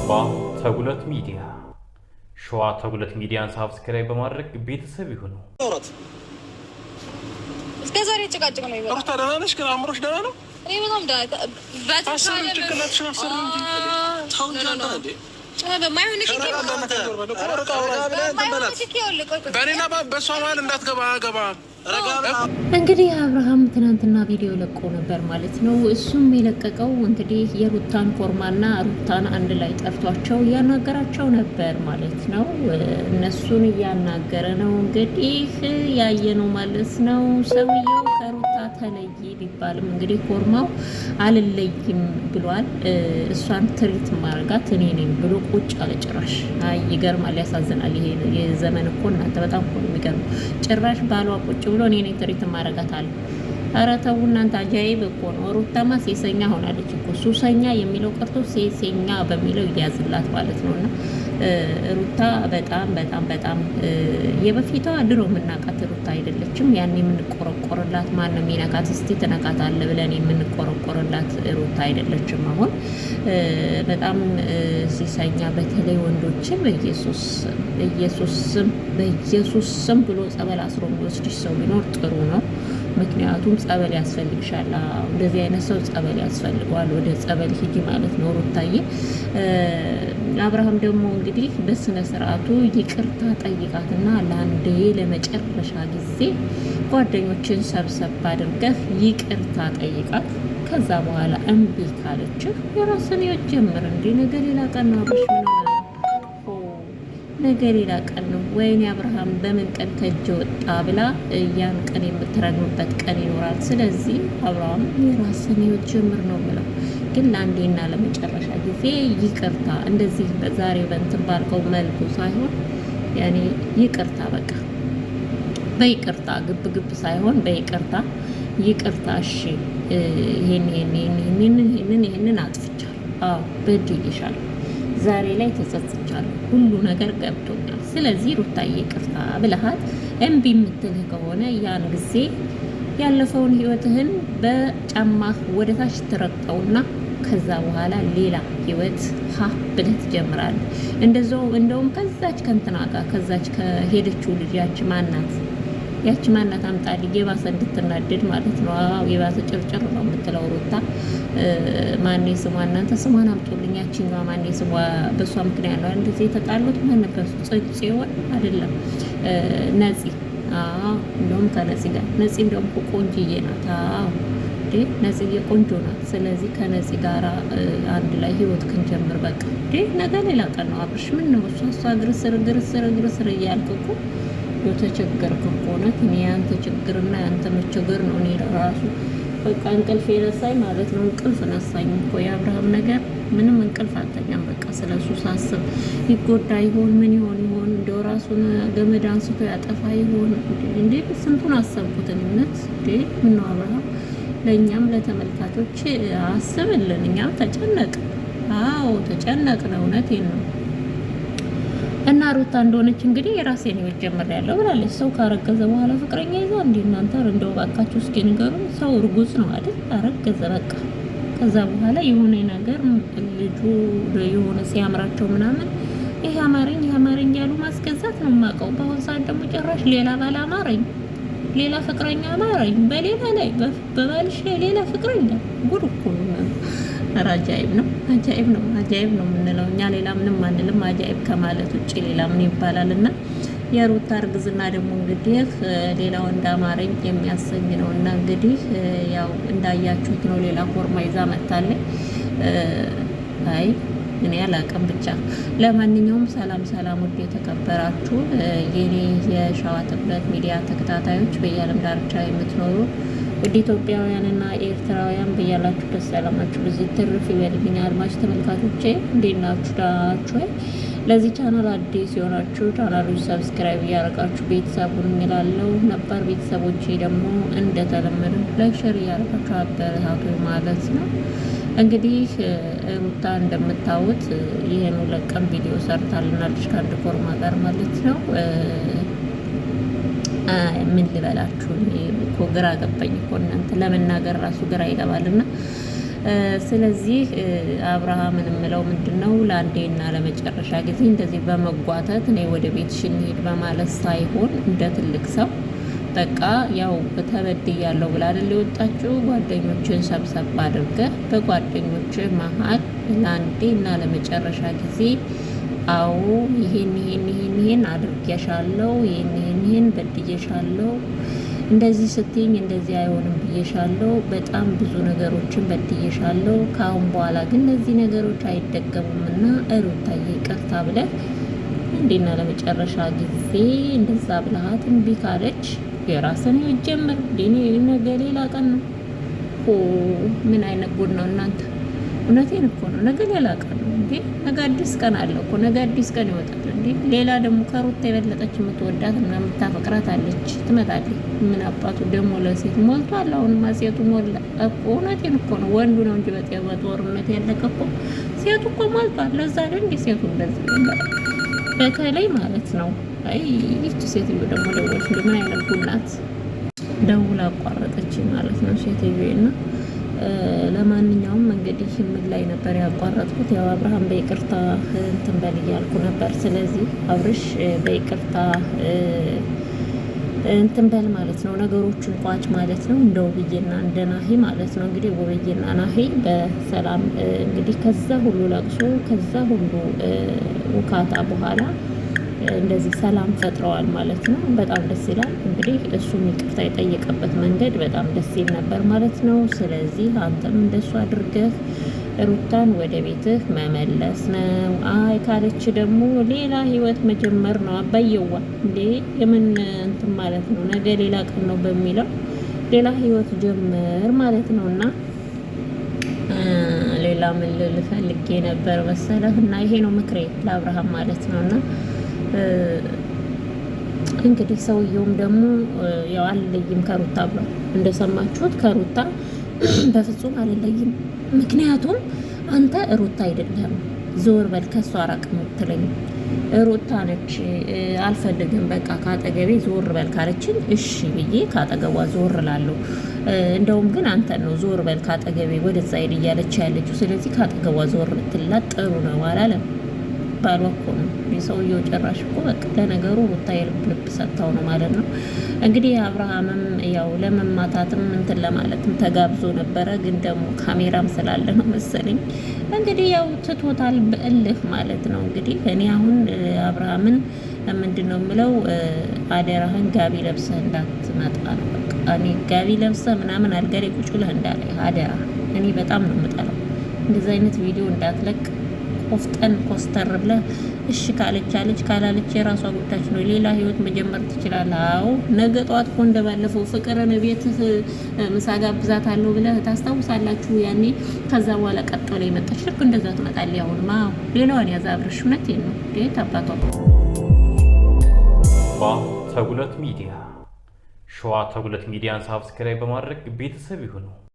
አባ ተጉለት ሚዲያ ሸዋ ተጉለት ሚዲያን ሰብስክራይብ በማድረግ ቤተሰብ ይሁኑ። እስከ ዛሬ ጭቃጭቅ ነው ይበቃ። አውርታ ደህና ነሽ? ግን አእምሮሽ ደህና ነው? እኔ በጣም ደህና በተሻለ ጭቅላትሽን አሰር እንጂ ታው እንጂ በማይሆን በኔና በሷ መሀል እንዳትገባ ገባ። እንግዲህ አብርሃም ትናንትና ቪዲዮ ለቆ ነበር ማለት ነው። እሱም የለቀቀው እንግዲህ የሩታን ኮርማና ሩታን አንድ ላይ ጠርቷቸው እያናገራቸው ነበር ማለት ነው። እነሱን እያናገረ ነው እንግዲህ ያየ ነው ማለት ነው። ሰውየው ከሩታ ተለይ ቢባልም እንግዲህ ኮርማው አልለይም ብሏል። እሷን ትሪት ማረጋት እኔ ነኝ ብሎ ቁጭ አለ። ጭራሽ አይ ይገርማል፣ ያሳዝናል። ይሄ የዘመን እኮ እናንተ በጣም እኮ ነው የሚገርመው። ጭራሽ ባሏ ቁጭ ብሎ እኔ ነኝ ትሪት ማረጋታለሁ። ኧረ ተው እናንተ፣ አጃይብ እኮ ነው። ሩታማ ሴሰኛ ሆናለች እኮ። ሱሰኛ የሚለው ቀርቶ ሴሰኛ በሚለው ይያዝላት ማለት ነው። እና ሩታ በጣም በጣም በጣም የበፊቷ ድሮ የምናውቃት ሩታ አይደለችም። ያን የምንቆረቆርላት ማንም ይነካት እስቲ ትነካት አለ ብለን የምንቆረቆርላት ሩታ አይደለችም። አሁን በጣም ሴሰኛ፣ በተለይ ወንዶችን በኢየሱስ ስም ብሎ ጸበል አስሮ የሚወስድሽ ሰው ቢኖር ጥሩ ነው። ምክንያቱም ጸበል ያስፈልግሻል። እንደዚህ አይነት ሰው ጸበል ያስፈልገዋል። ወደ ጸበል ሂጂ ማለት ነው ሩታዬ። አብርሃም ደግሞ እንግዲህ በስነ ስርዓቱ ይቅርታ ጠይቃትና ለአንዴ ለመጨረሻ ጊዜ ጓደኞችን ሰብሰብ አድርገህ ይቅርታ ጠይቃት። ከዛ በኋላ እምቢ ካለችህ የራስን ህይወት ጀምር። እንዲ ነገ ሌላ ቀን ነው አብሽ ነገ ሌላ ቀን ነው። ወይኔ አብርሃም በምን ቀን ከእጅ ወጣ ብላ ያን ቀን የምትረግምበት ቀን ይኖራል። ስለዚህ አብርሃም የራስን ህይወት ጀምር ነው ብለው ግን ለአንዴና ለመጨረሻ ጊዜ ይቅርታ፣ እንደዚህ በዛሬ በእንትን ባልከው መልኩ ሳይሆን ያኔ ይቅርታ፣ በቃ በይቅርታ ግብ ሳይሆን በይቅርታ ይቅርታ። እሺ ይሄንን አጥፍቻለሁ፣ አዎ በድዬሻለሁ፣ ዛሬ ላይ ተጸጽቻለሁ፣ ሁሉ ነገር ገብቶኛል። ስለዚህ ሩታዬ ይቅርታ ብለሃት እምቢ የምትልህ ከሆነ ያን ጊዜ ያለፈውን ህይወትህን በጫማህ ወደ ታች ትረግጠውና ከዛ በኋላ ሌላ ህይወት ብለህ ትጀምራለህ። እንደውም ከዛች ከእንትና ጋር ከዛች ከሄደችው ልጅ ያቺ ማናት አምጣልኝ የባሰ እንድትናደድ ማለት ነው። አዎ የባሰ ጭርጭር ነው የምትለው ሩታ። ማኔ ስሟ እናንተ ስሟን አምጡልኝ። ያቺኛዋ ማኔ ስሟ? በእሷ ምክንያት ነው እንደዚህ የተጣሉት። ማን ነበር? ጽዮን አይደለም ነፂ። እንደውም ከነፂ ጋር ነፂ እንደውም ቆንጆዬ ናት። ነፂዬ ቆንጆ ናት። ስለዚህ ከነፂ ጋር አንድ ላይ ህይወት ክንጀምር በቃ። ነገ ሌላ ቀን ነው አብርሽ። ምን ነው እሷ ግርስር እያልክ እኮ ተቸገርክ እኮ ነው። እኔ ያንተ ችግርና ያንተ መቸገር ነው። እኔ ራሱ በቃ እንቅልፍ የነሳኝ ማለት ነው። እንቅልፍ ነሳኝ እኮ የአብርሃም ነገር። ምንም እንቅልፍ አልተኛም። በቃ ስለሱ ሳስብ ይጎዳ ይሆን ምን ይሆን እንደው ራሱን ገመድ አንስቶ ያጠፋ ይሆን እንዴ? ስንቱን አሰብኩት እውነት። ምን ነው አብርሃም፣ ለእኛም ለተመልካቾች አስብልን። እኛም ተጨነቅ። አዎ ተጨነቅን። እውነቴን ነው። እና ሩታ እንደሆነች እንግዲህ የራሴን ህይወት ጀምሬያለሁ ብላለች። ሰው ካረገዘ በኋላ ፍቅረኛ ይዛ እንዴ እናንተ እንደው ባካችሁ እስኪ ንገሩን። ሰው እርጉዝ ነው አይደል? አረገዘ በቃ። ከዛ በኋላ የሆነ ነገር ልጁ የሆነ ሲያምራቸው ምናምን ይሄ አማረኝ ያሉ ማስገዛት ነው የማውቀው። በአሁን ሰዓት ደግሞ ጭራሽ ሌላ ባል አማረኝ፣ ሌላ ፍቅረኛ አማረኝ፣ በሌላ ላይ በባልሽ ላይ ሌላ ፍቅረኛ። ጉድ እኮ ነው። አጃይብ ነው የምንለው እኛ። ሌላ ምንም አንልም። አጃይብ ከማለት ውጭ ሌላ ምን ይባላል? እና የሩታ እርግዝና ደግሞ እንግዲህ ሌላው እንዳማረኝ የሚያሰኝ ነው። እና እንግዲህ ያው እንዳያችሁት ነው። ሌላ ኮርማ ይዛ መታለች። አይ እኔ አላቅም ብቻ። ለማንኛውም ሰላም ውድ የተከበራችሁ የኔ የሸዋ ተጉለት ሚዲያ ተከታታዮች በየዓለም ዳርቻ የምትኖሩ ውድ ኢትዮጵያውያንና ኤርትራውያን በያላችሁበት ሰላማችሁ ብዙ ትርፍ ይበልልኝ። አድማጭ ተመልካቾቼ እንዴት ናችሁ? ደህና ናችሁ? ለዚህ ቻናል አዲስ የሆናችሁ ቻናሉን ሰብስክራይብ እያደረጋችሁ ቤተሰቡን እንላለው። ነባር ቤተሰቦቼ ደግሞ እንደተለመደው ላይክ፣ ሼር እያደረጋችሁ አበረታቱ ማለት ነው። እንግዲህ ሩታ እንደምታዩት ይሄን ለቀም ቪዲዮ ሰርታልናለች ከአንድ ኮርማ ጋር ማለት ነው። ምን ልበላችሁ እኮ ግራ ገባኝ እኮ እናንተ ለመናገር ራሱ ግራ ይገባልና ስለዚህ አብርሃምን የምለው ምንድነው ለአንዴና ለመጨረሻ ጊዜ እንደዚህ በመጓተት እኔ ወደ ቤትሽ እንሂድ በማለት ሳይሆን እንደ ትልቅ ሰው በቃ ያው ተበድያለሁ ብላ አይደል የወጣችው። ጓደኞችን ሰብሰብ አድርገህ በጓደኞች መሀል ለአንዴና ለመጨረሻ ጊዜ አዎ ይሄን አድርጌሻለሁ፣ ይሄን በድዬሻለሁ፣ እንደዚህ ስትይኝ እንደዚህ አይሆንም ብዬሻለሁ፣ በጣም ብዙ ነገሮችን በድዬሻለሁ። ከአሁን በኋላ ግን እነዚህ ነገሮች አይደገሙምና ሩታዬ ይቅርታ ብለህ አንዴና ለመጨረሻ ጊዜ እንደዛ ብልሃት እምቢ ካለች የራስን ህይወት ጀምር። ነገ ሌላ ቀን ነው። ምን አይነት ጉድ ነው እናንተ! እውነቴን እኮ ነው። ነገ ሌላ ቀን ነው እንዴ! ነገ አዲስ ቀን አለ እኮ። ነገ አዲስ ቀን ይወጣል እንዴ! ሌላ ደግሞ ከሩታ የበለጠች የምትወዳት እና የምታፈቅራት አለች፣ ትመጣለች። ምን አባቱ ደግሞ ለሴት ሞልቷል። አሁንማ ሴቱ ሞላ እኮ። እውነቴን እኮ ነው። ወንዱ ነው እንጂ በጦርነት ያለቀ እኮ ሴቱ እኮ ሞልቷል። ለዛ አይደል እንዴ ሴቱ እንደዚህ በተለይ ማለት ነው። አይ ይህች ሴትዮ ደግሞ ደወለች። ምን አይነት ጉናት! ደውላ አቋረጠች ማለት ነው ሴትዮ። እና ለማንኛውም እንግዲህ ምን ላይ ነበር ያቋረጥኩት? ያው አብርሃም በይቅርታ እንትን በል እያልኩ ነበር። ስለዚህ አብርሽ በይቅርታ እንትን በል ማለት ነው፣ ነገሮችን ቋጭ ማለት ነው። እንደ ውብዬና እንደ ናሂ ማለት ነው። እንግዲህ ውብዬና ናሂ በሰላም እንግዲህ ከዛ ሁሉ ለቅሶ ከዛ ሁሉ ውካታ በኋላ እንደዚህ ሰላም ፈጥረዋል ማለት ነው። በጣም ደስ ይላል። እንግዲህ እሱም ይቅርታ የጠየቀበት መንገድ በጣም ደስ ይል ነበር ማለት ነው። ስለዚህ አንተም እንደሱ አድርገህ ሩታን ወደ ቤትህ መመለስ ነው። አይ ካለች ደግሞ ሌላ ህይወት መጀመር ነው። አባየዋ እንዴ የምን እንትን ማለት ነው። ነገ ሌላ ቀን ነው በሚለው ሌላ ህይወት ጀምር ማለት ነው። እና ሌላ ምን ልፈልጌ ነበር መሰለህ? እና ይሄ ነው ምክሬ ለአብርሃም ማለት ነው። እና እንግዲህ ሰውየውም ደግሞ ያው አልለይም ከሩታ ብሏል። እንደሰማችሁት ከሩታ በፍጹም አልለይም። ምክንያቱም አንተ ሩታ አይደለም፣ ዞር በል ከሷ ራቅ የምትለኝ ሩታ ነች። አልፈልግም በቃ ካጠገቤ ዞር በል ካለችን እሺ ብዬ ካጠገቧ ዞር ላለሁ። እንደውም ግን አንተን ነው ዞር በል ካጠገቤ ወደዛ ሄድ እያለች ያለችው። ስለዚህ ካጠገቧ ዞር ብትላት ጥሩ ነው አላለም? ባሏ እኮ ነው የሰውየው። ጭራሽ እኮ በቃ ለነገሩ ሩታ የልብ ልብ ሰጥታው ነው ማለት ነው። እንግዲህ አብርሃምም ያው ለመማታትም እንትን ለማለትም ተጋብዞ ነበረ፣ ግን ደግሞ ካሜራም ስላለ ነው መሰለኝ እንግዲህ ያው ትቶታል በእልህ ማለት ነው። እንግዲህ እኔ አሁን አብርሃምን ምንድን ነው የምለው፣ አደራህን ጋቢ ለብሰህ እንዳትመጣ ነው በቃ። እኔ ጋቢ ለብሰህ ምናምን አልጋ ላይ ቁጭ ብለህ እንዳለ አደራ። እኔ በጣም ነው የምጠላው እንደዚህ አይነት ቪዲዮ እንዳትለቅ። ቆፍጠን ኮስተር ብለህ እሺ ካለች አለች፣ ካላለች የራሷ ጉዳይ ነው። ሌላ ህይወት መጀመር ትችላለህ። አዎ ነገ ጠዋት እኮ እንደባለፈው ፍቅርን ቤትህ ምሳ ጋብዛታለሁ ብለህ ታስታውሳላችሁ? ያኔ ከዛ በኋላ ቀጥ ብላ የመጣች ልክ እንደዛ ትመጣለች። አሁንማ ሌላዋን ያዛ አብረሽ። እውነቴን ነው እንዴት አባቷ ተጉለት ሚዲያ ሸዋ ተጉለት ሚዲያን ሳብስክራይብ በማድረግ ቤተሰብ ይሁኑ።